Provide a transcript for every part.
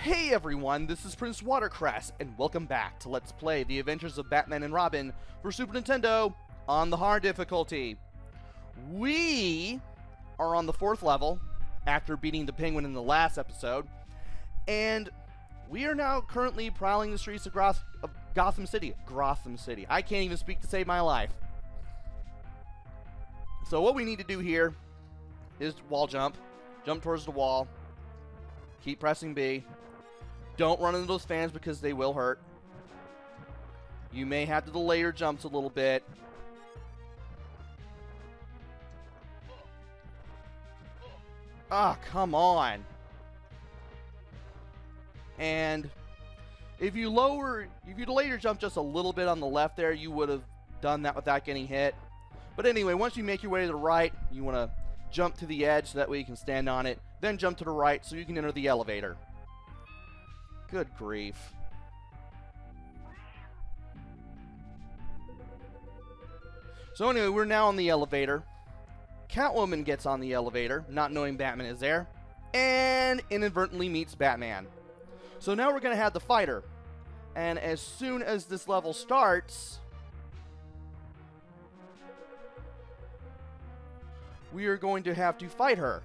Hey everyone, this is PrinceWatercress, and welcome back to Let's Play The Adventures of Batman and Robin for Super Nintendo on the hard difficulty. We are on the 4th level, after beating the Penguin in the last episode, and we are now currently prowling the streets of Gotham City. Gotham City. I can't even speak to save my life. So what we need to do here is wall jump towards the wall, keep pressing B. Don't run into those fans because they will hurt. You may have to delay your jumps a little bit. Ah, come on. And if you delay your jump just a little bit on the left there, you would have done that without getting hit. But anyway, once you make your way to the right, you want to jump to the edge so that way you can stand on it. Then jump to the right so you can enter the elevator. Good grief. So anyway, we're now on the elevator. Catwoman gets on the elevator, not knowing Batman is there, and inadvertently meets Batman. So now we're going to have the fighter. And as soon as this level starts, we are going to have to fight her.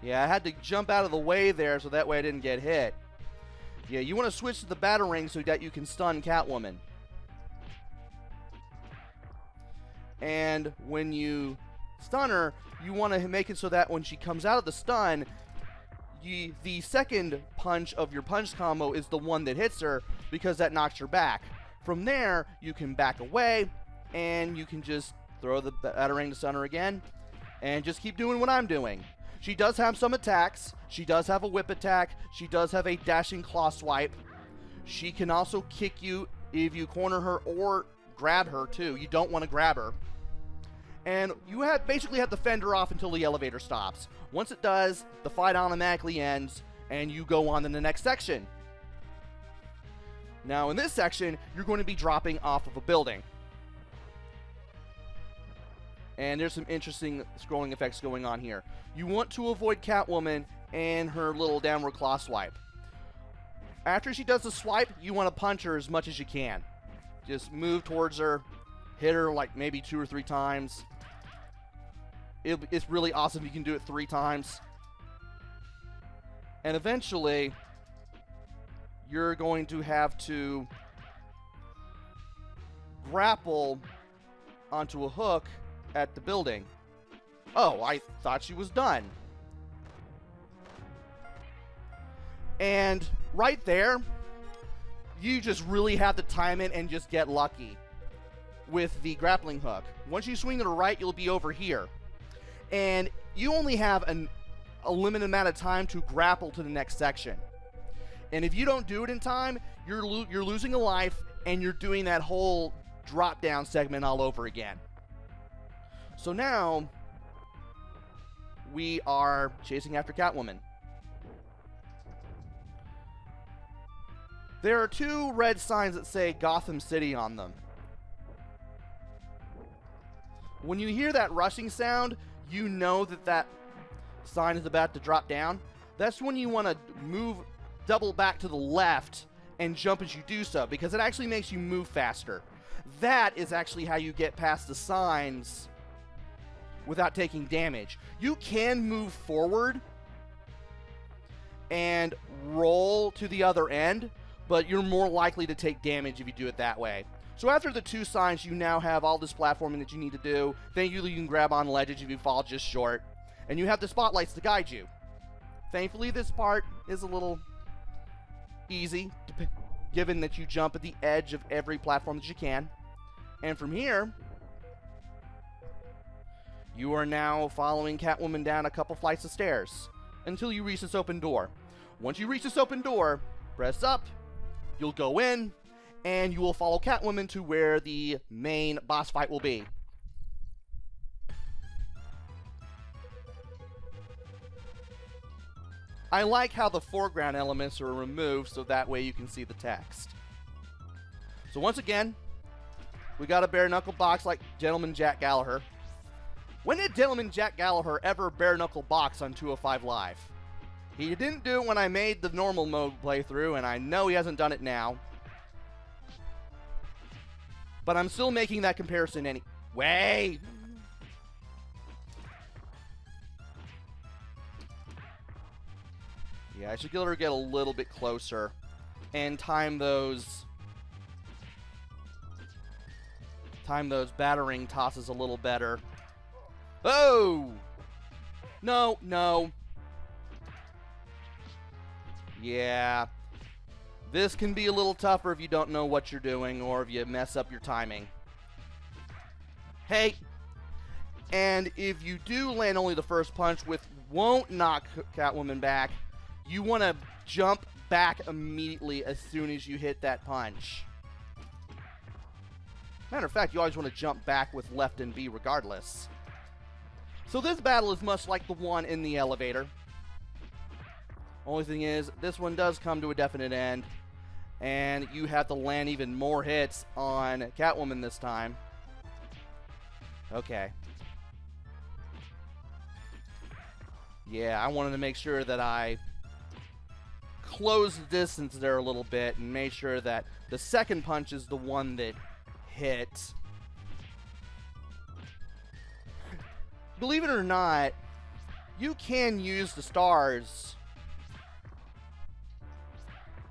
Yeah, I had to jump out of the way there so that way I didn't get hit. Yeah, you want to switch to the Batarang so that you can stun Catwoman. And when you stun her, you want to make it so that when she comes out of the stun, the second punch of your punch combo is the one that hits her because that knocks her back. From there, you can back away and you can just throw the Batarang to stun her again and just keep doing what I'm doing. She does have some attacks. She does have a whip attack. She does have a dashing claw swipe. She can also kick you if you corner her or grab her too. You don't want to grab her. And you basically have to fend her off until the elevator stops. Once it does, the fight automatically ends and you go on to the next section. Now in this section, you're going to be dropping off of a building. And there's some interesting scrolling effects going on here. You want to avoid Catwoman and her little downward claw swipe. After she does the swipe, you want to punch her as much as you can. Just move towards her, hit her like maybe 2 or 3 times. It's really awesome if you can do it 3 times. And eventually, you're going to have to grapple onto a hook at the building. Oh, I thought she was done. And right there, you just really have to time it and just get lucky with the grappling hook. Once you swing to the right, you'll be over here. And you only have a limited amount of time to grapple to the next section. And if you don't do it in time, you're losing a life and you're doing that whole drop down segment all over again. So now, we are chasing after Catwoman. There are 2 red signs that say Gotham City on them. When you hear that rushing sound, you know that that sign is about to drop down. That's when you want to double back to the left and jump as you do so, because it actually makes you move faster. That is actually how you get past the signs without taking damage. You can move forward and roll to the other end, but you're more likely to take damage if you do it that way. So after the 2 signs, you now have all this platforming that you need to do. Thankfully, you can grab on ledges if you fall just short, and you have the spotlights to guide you. Thankfully, this part is a little easy, given that you jump at the edge of every platform that you can. And from here, you are now following Catwoman down a couple flights of stairs until you reach this open door. Once you reach this open door, press up, you'll go in, and you will follow Catwoman to where the main boss fight will be. I like how the foreground elements are removed so that way you can see the text. So once again, we got a bare knuckle box like Gentleman Jack Gallagher. When did Gentleman Jack Gallagher ever bare knuckle box on 205 Live? He didn't do it when I made the normal mode playthrough, and I know he hasn't done it now. But I'm still making that comparison anyway. Yeah, I should let her get a little bit closer and time those battering tosses a little better. Oh! No, no. Yeah. This can be a little tougher if you don't know what you're doing or if you mess up your timing. Hey! And if you do land only the first punch, which won't knock Catwoman back, you want to jump back immediately as soon as you hit that punch. Matter of fact, you always want to jump back with left and B regardless. So this battle is much like the one in the elevator. Only thing is, this one does come to a definite end, and you have to land even more hits on Catwoman this time. Okay. Yeah, I wanted to make sure that I close the distance there a little bit and make sure that the second punch is the one that hit. Believe it or not, you can use the stars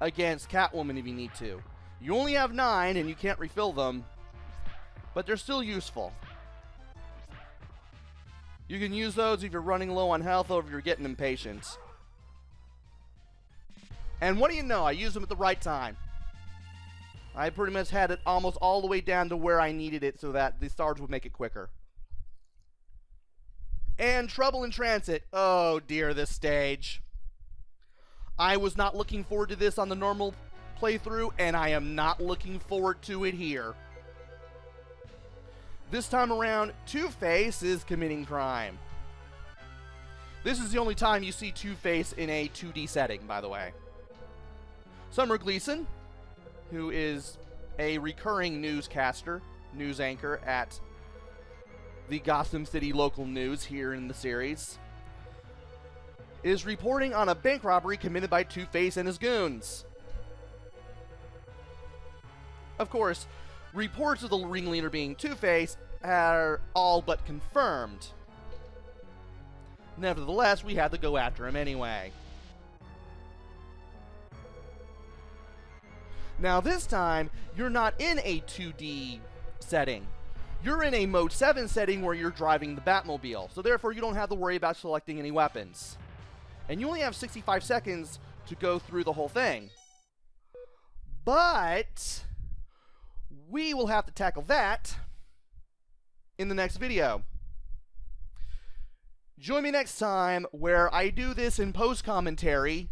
against Catwoman if you need to. You only have 9 and you can't refill them, but they're still useful. You can use those if you're running low on health or if you're getting impatient. And what do you know? I used them at the right time. I pretty much had it almost all the way down to where I needed it so that the stars would make it quicker. And Trouble in Transit. Oh dear, this stage. I was not looking forward to this on the normal playthrough, and I am not looking forward to it here. This time around, Two-Face is committing crime. This is the only time you see Two-Face in a 2D setting, by the way. Summer Gleason, who is a recurring newscaster, news anchor at the Gotham City local news here in the series, is reporting on a bank robbery committed by Two-Face and his goons. Of course, reports of the ringleader being Two-Face are all but confirmed. Nevertheless, we had to go after him anyway. Now this time, you're not in a 2D setting. You're in a Mode 7 setting where you're driving the Batmobile, so therefore you don't have to worry about selecting any weapons. And you only have 65 seconds to go through the whole thing. But we will have to tackle that in the next video. Join me next time where I do this in post-commentary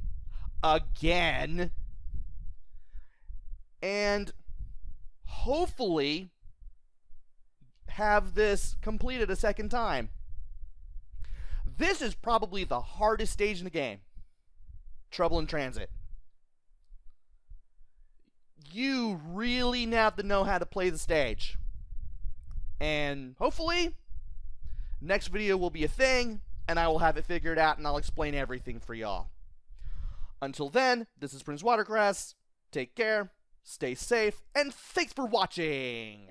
again. And hopefully have this completed a second time. This is probably the hardest stage in the game. Trouble in Transit. You really have to know how to play the stage. And hopefully, next video will be a thing, and I will have it figured out, and I'll explain everything for y'all. Until then, this is PrinceWatercress. Take care, stay safe, and thanks for watching!